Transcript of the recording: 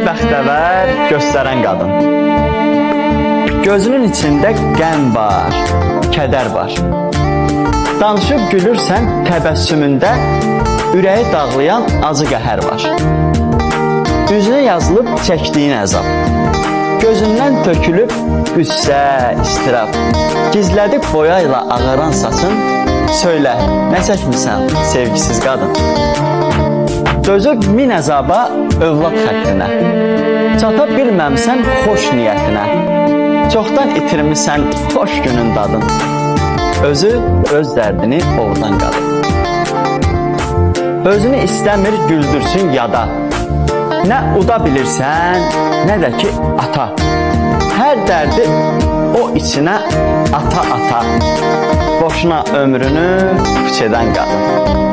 bəxtəvər göstərən qadın. Gözünün içində qəm var, kədər var. Danışıb gülürsən təbəssümündə, ürəyi dağlayan acı qəhər var. Üzünə yazılıb çəkdiyin əzab, gözündən tökülüb qüssə, istirab. Gizlədib boya ilə ağaran saçın, söylə, nə çəkmirsən sevgisiz qadın? Dözüb min əzaba övlad xəttinə, çata bilməmsən xoş niyyətinə, çoxdan itirmisən xoş günün dadın, özü öz dərdini ovdan qadın. Özünü istəmir güldürsün yada, nə uda bilirsən, nə də ki ata. Hər dərdi o içinə ata-ata, boşuna ömrünü puç edən qadın.